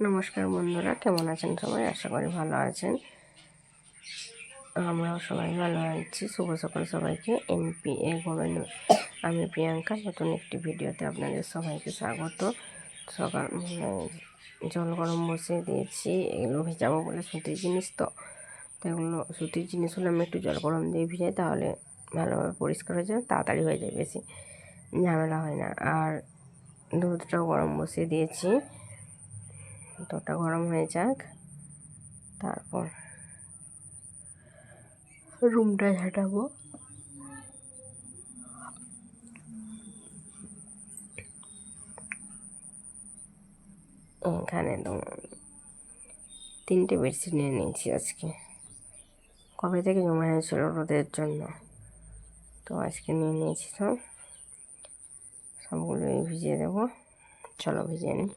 নমস্কার বন্ধুরা, কেমন আছেন সবাই? আশা করি ভালো আছেন। আমরাও সবাই ভালো আছি। শুভ সকাল সবাইকে। এনপিএ গোমেন, আমি প্রিয়াঙ্কা। নতুন একটি ভিডিওতে আপনাদের সবাইকে স্বাগত। সকাল জল গরম বসিয়ে দিয়েছি। এগুলো ভিজাবো বলে সুতির জিনিস, তো এগুলো সুতির জিনিস হলে আমি একটু জল গরম দিয়ে ভিজাই, তাহলে ভালোভাবে পরিষ্কার হয়ে যায়, তাড়াতাড়ি হয়ে যায়, বেশি ঝামেলা হয় না। আর দুধটাও গরম বসিয়ে দিয়েছি, দুধটা গরম হয়ে যাক, তারপর রুমটা ঝাঁটাবো। এখানে তো 3টে বেডশিট নিয়ে নিয়েছি আজকে, কবে থেকে জমা হয়েছিল রোদের জন্য, তো আজকে নিয়ে নিয়েছি। তো সবগুলোই ভিজিয়ে দেবো। চলো ভিজিয়ে নিই।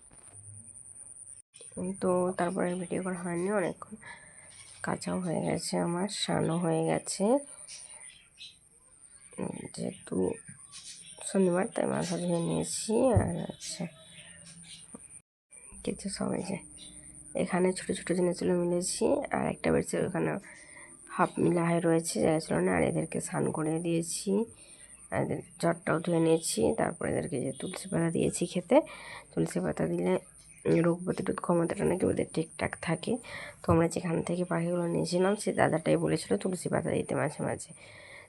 তো তারপরে ভিডিও করা হয়নি, অনেকক্ষণ কাঁচাও হয়ে গেছে, আমার স্নানও হয়ে গেছে। যেহেতু শনিবার তাই মাথা ধুয়ে নিয়েছি। আর আচ্ছা কিছু সবাই যে এখানে ছোটো ছোটো জিনিসগুলো মিলেছি, আর একটা বেডশিট ওখানে হাফ মিলা হয়ে রয়েছে, জায়গা ছিল না। আর এদেরকে স্নান করে দিয়েছি, আর এদের জ্বরটাও ধুয়ে নিয়েছি। তারপর এদেরকে যে তুলসী পাতা দিয়েছি খেতে। তুলসী পাতা দিলে রোগ প্রতিরোধ ক্ষমতাটা নাকি ওদের ঠিকঠাক থাকে। তো আমরা যেখান থেকে পাখিগুলো নিয়েছিলাম সে দাদাটাই বলেছিল তুলসী পাতা দিতে মাঝে মাঝে,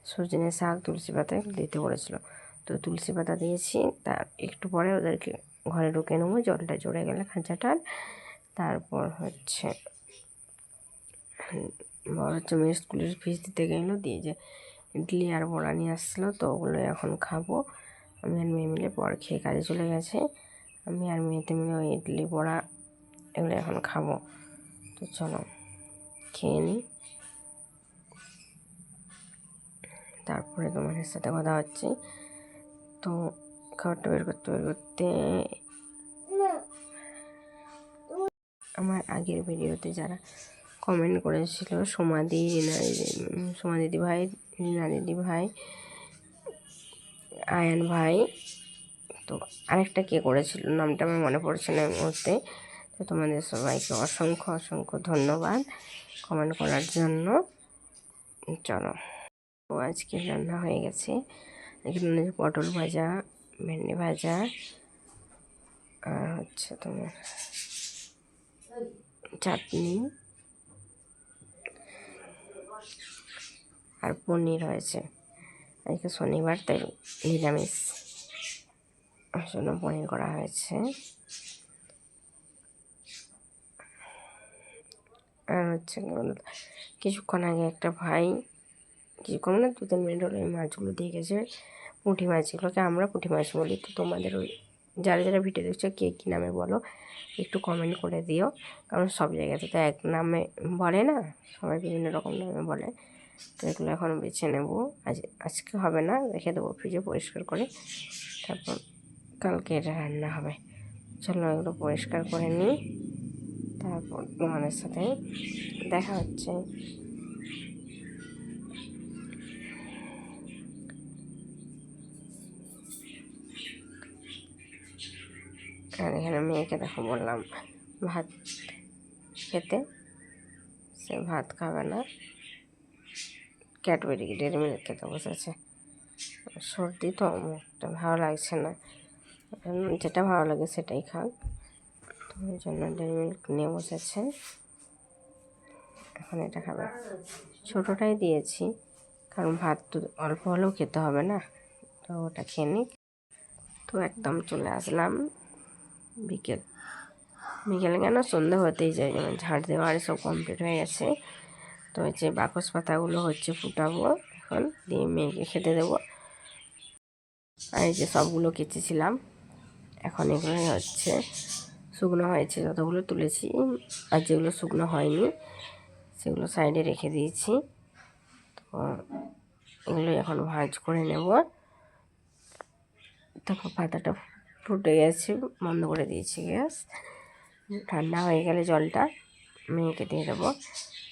সজনে শাক তুলসী পাতা দিতে বলেছিল। তো তুলসী পাতা দিয়েছি। তার একটু পরে ওদেরকে ঘরে ঢুকে নেবো, জলটা জড়ে গেলে খাঁচাটার। তারপর মেয়ের স্কুলের ফিস দিতে গেলো, দিয়ে যে ইডলি আর বড়া নিয়ে আসছিলো, তো ওগুলো এখন খাবো। আমি আর মেয়ে মিলে পর খেয়ে কাজে চলে গেছে। আমি আর মেয়েতে মিলে ওই ইডলি বড়া এগুলো এখন খাবো। তো চলো খেয়ে নিই, তারপরে তোমাদের সাথে কথা হচ্ছে। তো খাবারটা বের করতে আমার আগের ভিডিওতে যারা কমেন্ট করেছিল, সমাধি দিদি ভাই, রিনা দিদি ভাই, আয়ান ভাই, তো আরেকটা কে করেছিল নামটা আমার মনে পড়ছে না এই মুহূর্তে। তো তোমাদের সবাইকে অসংখ্য অসংখ্য ধন্যবাদ কমেন্ট করার জন্য। চলো, তো আজকে রান্না হয়ে গেছে। এখানে পটল ভাজা, ভেন্ডি ভাজা, আর তোমার চাটনি আর পনির হয়েছে। আজকে শনিবার তাই নিরামিষ জন্য পনির করা হয়েছে। আর কিছুক্ষণ আগে একটা ভাই, কিছুক্ষণ না 2-3 মিনিট হলো, এই মাছগুলো দিয়ে গেছে, পুঁটি মাছ, এগুলোকে আমরা পুঁটি মাছ বলি। তো তোমাদের ওই যারা যারা ভিডিও দেখছো কে কী নামে বলো একটু কমেন্ট করে দিও, কারণ সব জায়গাতে তো এক নামে বলে না, সবাই বিভিন্ন রকম নামে বলে। তো এগুলো এখন বেছে নেবো, আজকে হবে না, রেখে দেবো ফ্রিজে পরিষ্কার করে, তারপর কালকে এটা রান্না হবে। চলো এগুলো পরিষ্কার করে নিই, তারপর তোমাদের সাথে দেখা হচ্ছে। আর এখানে মেয়েকে দেখো বললাম ভাত খেতে, সে ভাত খাবে না, ক্যাডবেরি ডেয়ারি মিল্ক খেতে বসেছে। সর্দি তো, মুখটা ভালো লাগছে না, যেটা ভালো লাগে সেটাই খাক, তো ওই জন্য ডেয়ারি মিল্ক নিয়ে বসেছে। এখন এটা খাবে, ছোটোটাই দিয়েছি, কারণ ভাত তো অল্প হলেও খেতে হবে না, তো ওটা খেয়ে নিক। তো একদম চলে আসলাম বিকেলে কেন, সন্ধ্যা হতেই যায়, যেমন ঝাড় দেওয়া আর সব কমপ্লিট হয়ে গেছে। তো হচ্ছে বাকস পাতাগুলো ফুটাবো এখন, দিয়ে মেয়েকে খেতে দেবো। আর এই যে সবগুলো কেচেছিলাম, এখন এগুলোই শুকনো হয়েছে, যতগুলো তুলেছি, আর যেগুলো শুকনো হয়নি সেগুলো সাইডে রেখে দিয়েছি। তো এগুলোই এখন ভাঁজ করে নেব। তারপর পাতাটা ফুটে গেছে, বন্ধ করে দিয়েছি গ্যাস। ঠান্ডা হয়ে গেলে জলটা মেয়েকে দিয়ে দেবো।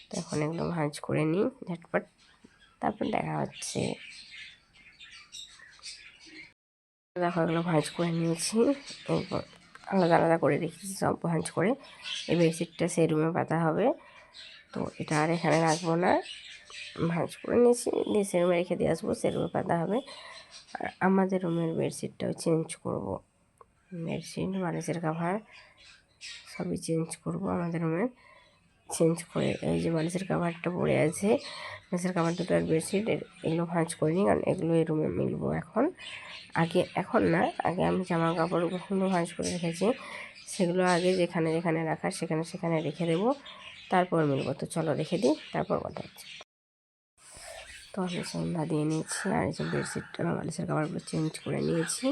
তো এখন এগুলো ভাঁজ করে নিই ঝটপট, তারপর দেখা হচ্ছে। দেখো এগুলো ভাঁজ করে নিয়েছি, এরপর আলাদা আলাদা করে রেখেছি সব ভাঁজ করে। এই বেডশিটটা সেই রুমে পাতা হবে, তো এটা আর এখানে রাখবো না, ভাঁজ করে নিয়েছি, দিয়ে সে রুমে রেখে দিয়ে আসবো, সে রুমে পাতা হবে। আর আমাদের রুমের বেডশিটটাও চেঞ্জ করব, বেডশিট বালিশের কাভার সবই চেঞ্জ করব আমাদের রুমের। চেঞ্জ করে এই যে বালিশের কাভারটা পড়ে আছে, বালিশের কাভার দুটো আর বেডশিট এগুলো ভাঁজ করিনি, কারণ এগুলো এই রুমে মিলবো এখন। এখন না, আগে আমি জামা কাপড়গুলো ভাঁজ করে রেখেছি, সেগুলো আগে যেখানে যেখানে রাখার সেখানে সেখানে রেখে দেবো, তারপর মিলবো। তো চলো রেখে দিই, তারপর কথা হচ্ছে। তো আমি সন্ধ্যা দিয়ে নিয়েছি, আর এই যে বেডশিটটা বালিশের কাভারগুলো চেঞ্জ করে নিয়েছি,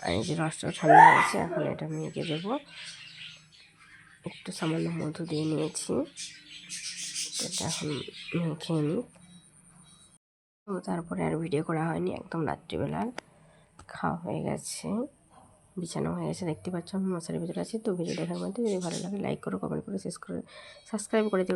আর এই যে রসটাও ঠান্ডা হয়েছে, এখন এটা মেখে দেবো। একটু সামান্য মধু দিয়ে নিয়েছি, এটা এখন খেয়ে নিই। তো তারপরে আর ভিডিও করা হয়নি, একদম রাত্রিবেলা খাওয়া হয়ে গেছে, বিছানো হয়ে গেছে, দেখতে পাচ্ছ আমি মশারির ভিতরে আছি। তো ভিডিও দেখার মধ্যে যদি ভালো লাগে লাইক করো, কমেন্ট করে, শেষ করে সাবস্ক্রাইব করে দিও।